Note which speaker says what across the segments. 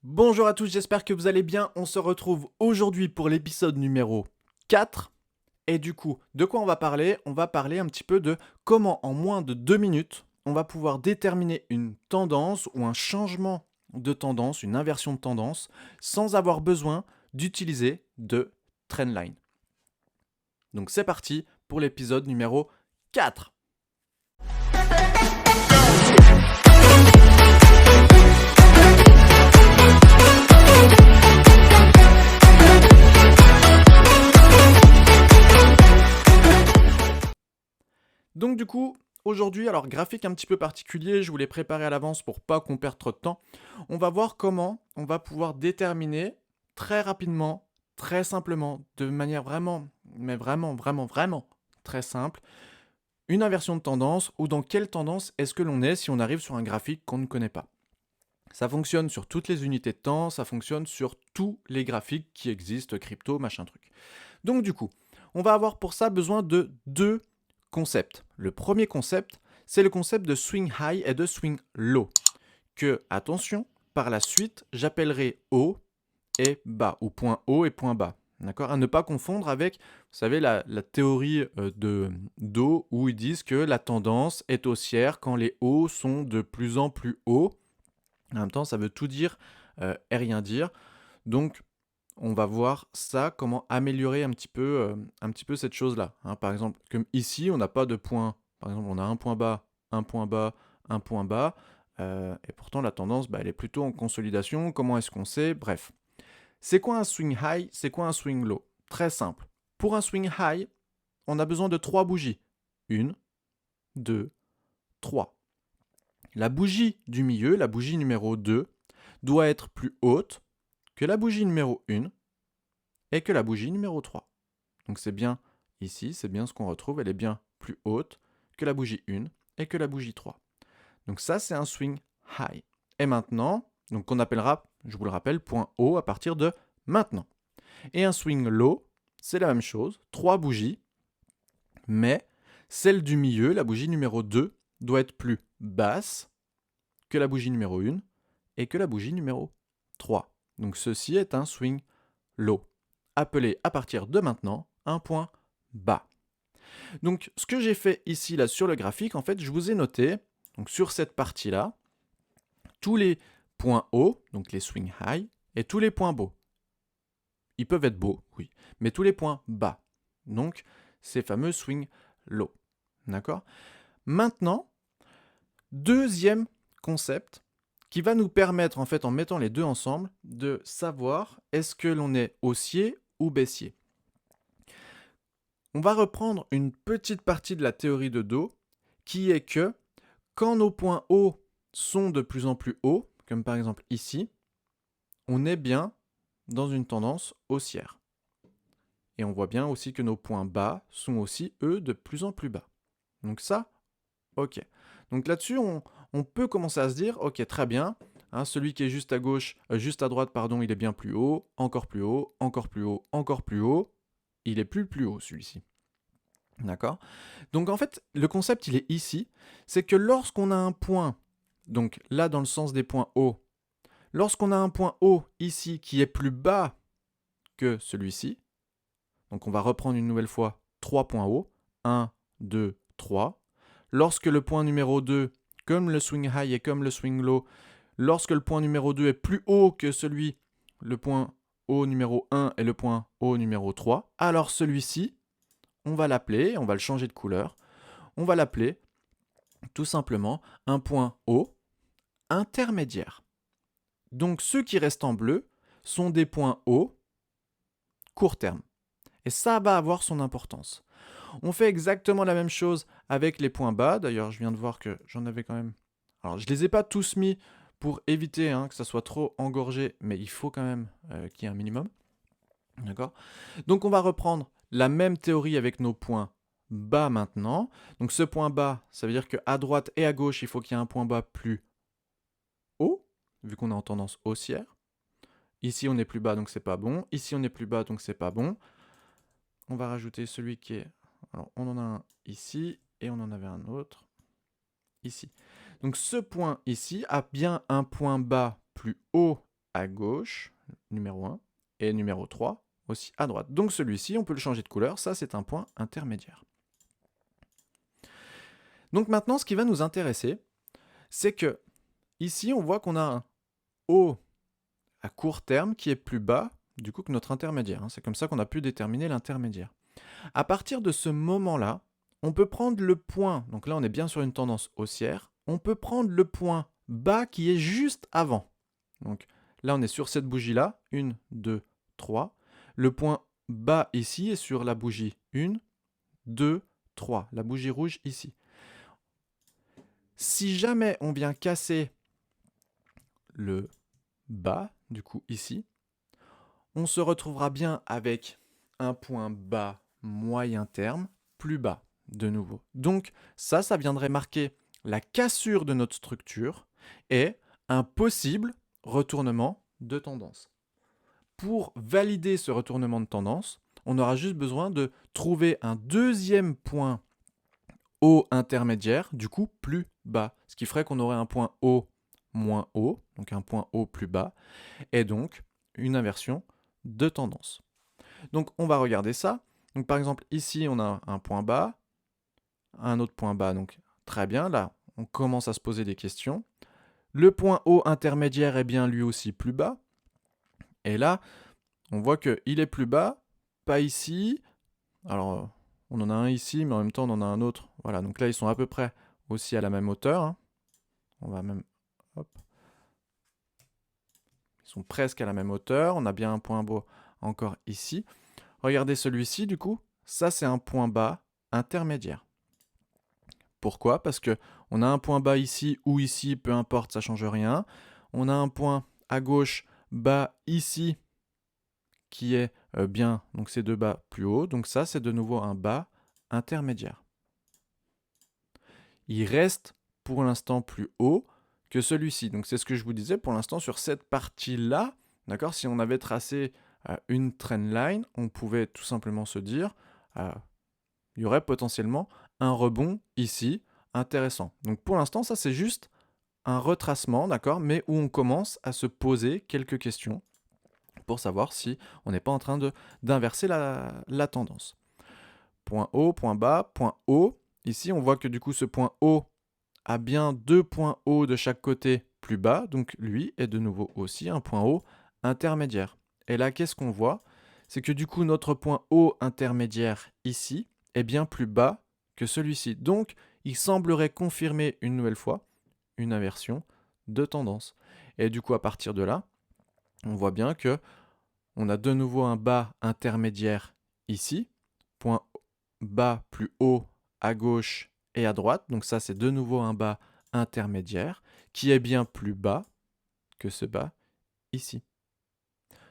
Speaker 1: Bonjour à tous, j'espère que vous allez bien. On se retrouve aujourd'hui pour l'épisode numéro 4. Et du coup, de quoi on va parler? On va parler un petit peu de comment en moins de 2 minutes, on va pouvoir déterminer une tendance ou un changement de tendance, une inversion de tendance, sans avoir besoin d'utiliser de trendline. Donc c'est parti pour l'épisode numéro 4. Donc du coup, aujourd'hui, alors graphique un petit peu particulier, je vous l'ai préparé à l'avance pour pas qu'on perde trop de temps. On va voir comment on va pouvoir déterminer très rapidement, très simplement, de manière vraiment, mais vraiment très simple, une inversion de tendance ou dans quelle tendance est-ce que l'on est si on arrive sur un graphique qu'on ne connaît pas. Ça fonctionne sur toutes les unités de temps, ça fonctionne sur tous les graphiques qui existent, crypto, machin truc. Donc du coup, on va avoir pour ça besoin de deux concepts. Le premier concept, c'est le concept de swing high et de swing low, que, attention, par la suite, j'appellerai haut et bas, ou point haut et point bas. D'accord? À ne pas confondre avec, vous savez, la théorie de d'eau où ils disent que la tendance est haussière quand les hauts sont de plus en plus hauts. En même temps, ça veut tout dire et rien dire. Donc, on va voir ça, comment améliorer un petit peu cette chose-là. Hein, par exemple, comme ici, on n'a pas de point. Par exemple, on a un point bas, un point bas, un point bas. Et pourtant, la tendance, elle est plutôt en consolidation. Comment est-ce qu'on sait? Bref. C'est quoi un swing high? C'est quoi un swing low? Très simple. Pour un swing high, on a besoin de 3 bougies. Une, deux, trois. La bougie du milieu, la bougie numéro 2, doit être plus haute que la bougie numéro 1 et que la bougie numéro 3. Donc c'est bien ici, c'est bien ce qu'on retrouve, elle est bien plus haute que la bougie 1 et que la bougie 3. Donc ça, c'est un swing high. Et maintenant, donc on appellera, je vous le rappelle, point haut à partir de maintenant. Et un swing low, c'est la même chose, 3 bougies, mais celle du milieu, la bougie numéro 2, doit être plus basse que la bougie numéro 1 et que la bougie numéro 3. Donc ceci est un swing low, appelé à partir de maintenant un point bas. Donc ce que j'ai fait ici là sur le graphique, en fait, je vous ai noté, donc sur cette partie-là, tous les points hauts, donc les swing high, et tous les points bas. Ils peuvent être beaux, oui, mais tous les points bas. Donc ces fameux swing low. D'accord? Maintenant, deuxième concept qui va nous permettre, en fait, en mettant les deux ensemble, de savoir est-ce que l'on est haussier ou baissier. On va reprendre une petite partie de la théorie de dos, qui est que quand nos points hauts sont de plus en plus hauts, comme par exemple ici, on est bien dans une tendance haussière. Et on voit bien aussi que nos points bas sont aussi, eux, de plus en plus bas. Donc ça, ok. Donc là-dessus, on peut commencer à se dire, ok, très bien, hein, celui qui est juste à gauche, juste à droite, pardon, il est bien plus haut, encore plus haut, encore plus haut, encore plus haut. Il est plus haut celui-ci. D'accord? Donc en fait, le concept, il est ici, c'est que lorsqu'on a un point, donc là dans le sens des points hauts, lorsqu'on a un point haut ici qui est plus bas que celui-ci, donc on va reprendre une nouvelle fois 3 points hauts, 1, 2, 3. Lorsque le point numéro 2, comme le swing high et comme le swing low, lorsque le point numéro 2 est plus haut que celui, le point haut numéro 1 et le point haut numéro 3, alors celui-ci, on va l'appeler, on va le changer de couleur, on va l'appeler tout simplement un point haut intermédiaire. Donc ceux qui restent en bleu sont des points hauts court terme. Et ça va avoir son importance. On fait exactement la même chose avec les points bas. D'ailleurs, je viens de voir que j'en avais quand même. Alors, je ne les ai pas tous mis pour éviter que ça soit trop engorgé, mais il faut quand même qu'il y ait un minimum. D'accord? Donc, on va reprendre la même théorie avec nos points bas maintenant. Donc, ce point bas, ça veut dire qu'à droite et à gauche, il faut qu'il y ait un point bas plus haut, vu qu'on est en tendance haussière. Ici, on est plus bas, donc c'est pas bon. Ici, on est plus bas, donc c'est pas bon. On va rajouter celui qui est... Alors, on en a un ici, et on en avait un autre ici. Donc, ce point ici a bien un point bas plus haut à gauche, numéro 1, et numéro 3 aussi à droite. Donc celui-ci, on peut le changer de couleur, ça c'est un point intermédiaire. Donc maintenant, ce qui va nous intéresser, c'est que ici, on voit qu'on a un haut à court terme qui est plus bas du coup que notre intermédiaire. C'est comme ça qu'on a pu déterminer l'intermédiaire. À partir de ce moment-là, on peut prendre le point, donc là on est bien sur une tendance haussière, on peut prendre le point bas qui est juste avant. Donc là on est sur cette bougie-là, 1, 2, 3. Le point bas ici est sur la bougie 1, 2, 3, la bougie rouge ici. Si jamais on vient casser le bas, du coup ici, on se retrouvera bien avec un point bas moyen terme, plus bas de nouveau. Donc ça viendrait marquer la cassure de notre structure et un possible retournement de tendance. Pour valider ce retournement de tendance, on aura juste besoin de trouver un deuxième point haut intermédiaire, du coup plus bas, ce qui ferait qu'on aurait un point haut moins haut, donc un point haut plus bas, et donc une inversion de tendance. Donc on va regarder ça. Donc par exemple ici on a un point bas, un autre point bas, donc très bien, là on commence à se poser des questions. Le point haut intermédiaire est bien lui aussi plus bas, et là on voit qu'il est plus bas, pas ici, alors on en a un ici mais en même temps on en a un autre, voilà, donc là ils sont à peu près aussi à la même hauteur, hein. On va même, hop, ils sont presque à la même hauteur, on a bien un point bas encore ici. Regardez celui-ci, du coup, ça c'est un point bas intermédiaire. Pourquoi? Parce que on a un point bas ici ou ici, peu importe, ça change rien. On a un point à gauche bas ici qui est bien, donc ces deux bas plus haut. Donc ça c'est de nouveau un bas intermédiaire. Il reste pour l'instant plus haut que celui-ci. Donc c'est ce que je vous disais pour l'instant sur cette partie-là. D'accord? Si on avait tracé une trendline, on pouvait tout simplement se dire il y aurait potentiellement un rebond ici intéressant. Donc pour l'instant, ça c'est juste un retracement, d'accord, mais où on commence à se poser quelques questions pour savoir si on n'est pas en train d'inverser la tendance. Point haut, point bas, point haut. Ici, on voit que du coup, ce point haut a bien deux points hauts de chaque côté plus bas, donc lui est de nouveau aussi un point haut intermédiaire. Et là, qu'est-ce qu'on voit? C'est que du coup, notre point haut intermédiaire ici est bien plus bas que celui-ci. Donc, il semblerait confirmer une nouvelle fois une inversion de tendance. Et du coup, à partir de là, on voit bien que on a de nouveau un bas intermédiaire ici, point bas plus haut à gauche et à droite. Donc ça, c'est de nouveau un bas intermédiaire qui est bien plus bas que ce bas ici.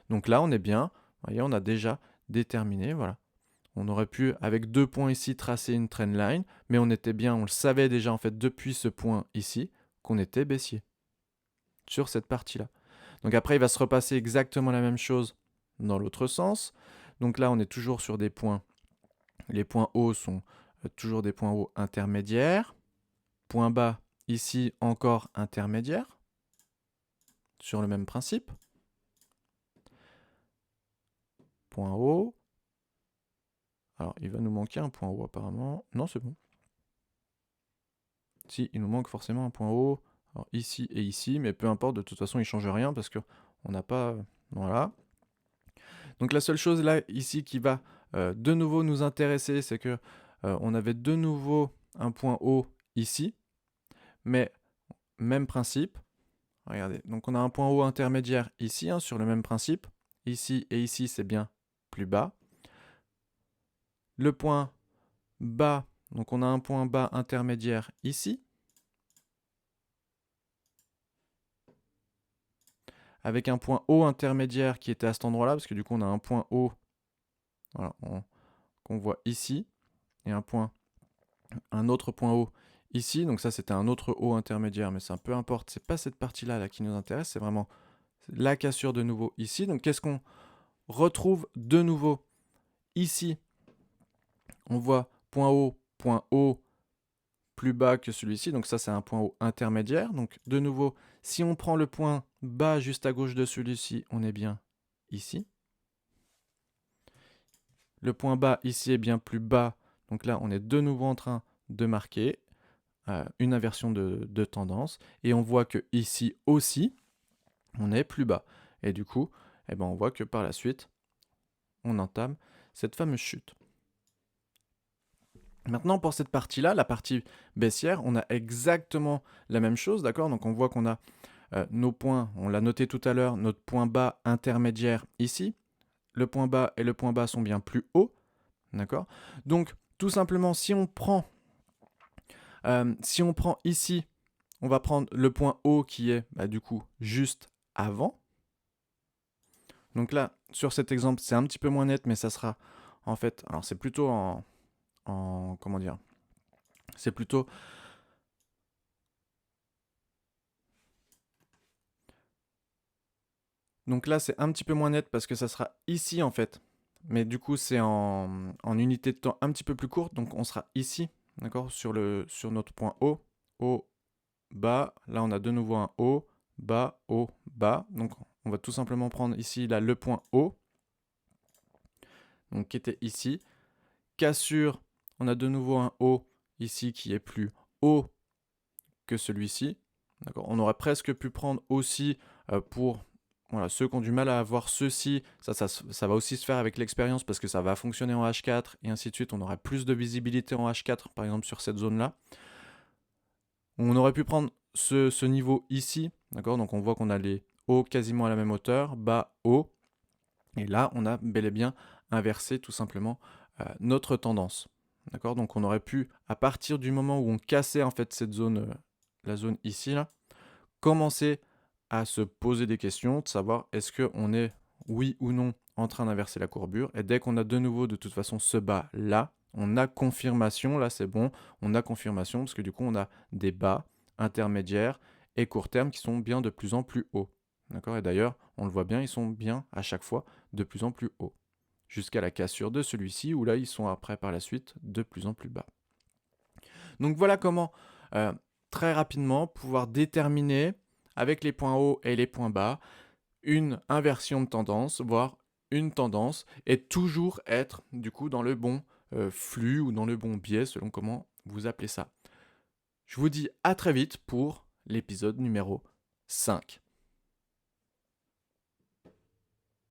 Speaker 1: Donc là, on est bien, vous voyez, on a déjà déterminé, voilà. On aurait pu, avec deux points ici, tracer une trendline, mais on était bien, on le savait déjà en fait depuis ce point ici, qu'on était baissier sur cette partie-là. Donc après, il va se repasser exactement la même chose dans l'autre sens. Donc là, on est toujours sur des points. Les points hauts sont toujours des points hauts intermédiaires. Point bas, ici encore intermédiaire, sur le même principe. Point haut. Alors, il va nous manquer un point haut apparemment. Non, c'est bon. Si, il nous manque forcément un point haut. Alors, ici et ici, mais peu importe, de toute façon, il ne change rien parce qu'on n'a pas... Voilà. Donc la seule chose là, ici, qui va de nouveau nous intéresser, c'est que on avait de nouveau un point haut ici, mais même principe. Regardez, donc on a un point haut intermédiaire ici, hein, sur le même principe. Ici et ici, c'est bien plus bas. Le point bas, donc on a un point bas intermédiaire ici, avec un point haut intermédiaire qui était à cet endroit-là, parce que du coup on a un point haut, voilà, qu'on voit ici, et un autre point haut ici. Donc ça c'était un autre haut intermédiaire, mais ça peu importe, c'est pas cette partie-là là, qui nous intéresse, c'est vraiment la cassure de nouveau ici. Donc qu'est-ce qu'on retrouve de nouveau ici? On voit point haut plus bas que celui-ci, donc ça c'est un point haut intermédiaire. Donc de nouveau, si on prend le point Bas juste à gauche de celui-ci, on est bien ici. Le point bas ici est bien plus bas. Donc là, on est de nouveau en train de marquer une inversion de tendance. Et on voit que ici aussi, on est plus bas. Et du coup, eh ben, on voit que par la suite, on entame cette fameuse chute. Maintenant, pour cette partie-là, la partie baissière, on a exactement la même chose, d'accord? Donc on voit qu'on a nos points, on l'a noté tout à l'heure, notre point bas intermédiaire ici. Le point bas et le point bas sont bien plus hauts, d'accord? Donc, tout simplement, si on prend ici, on va prendre le point haut qui est, du coup, juste avant. Donc là, sur cet exemple, c'est un petit peu moins net, mais ça sera, en fait, alors c'est plutôt comment dire? C'est plutôt donc là, c'est un petit peu moins net parce que ça sera ici, en fait. Mais du coup, c'est en unité de temps un petit peu plus courte. Donc, on sera ici, d'accord, sur notre point haut, haut, bas. Là, on a de nouveau un haut, bas, haut, bas. Donc, on va tout simplement prendre ici, là, le point haut, donc qui était ici. Cassure, on a de nouveau un haut ici qui est plus haut que celui-ci. D'accord. On aurait presque pu prendre aussi pour ceux qui ont du mal à avoir ceci, ça va aussi se faire avec l'expérience parce que ça va fonctionner en H4 et ainsi de suite. On aura plus de visibilité en H4 par exemple sur cette zone-là. On aurait pu prendre ce niveau ici, d'accord. Donc on voit qu'on a les hauts quasiment à la même hauteur, bas, haut. Et là, on a bel et bien inversé tout simplement notre tendance. D'accord. Donc on aurait pu, à partir du moment où on cassait en fait cette zone, la zone ici, là, commencer à se poser des questions, de savoir est-ce qu'on est, oui ou non, en train d'inverser la courbure. Et dès qu'on a de nouveau, de toute façon, ce bas là, on a confirmation, là c'est bon, on a confirmation, parce que du coup, on a des bas intermédiaires et court terme qui sont bien de plus en plus hauts. D'accord. Et d'ailleurs, on le voit bien, ils sont bien à chaque fois de plus en plus hauts. Jusqu'à la cassure de celui-ci, où là, ils sont après, par la suite, de plus en plus bas. Donc voilà comment, très rapidement, pouvoir déterminer, avec les points hauts et les points bas, une inversion de tendance, voire une tendance, et toujours être, du coup, dans le bon flux ou dans le bon biais, selon comment vous appelez ça. Je vous dis à très vite pour l'épisode numéro 5.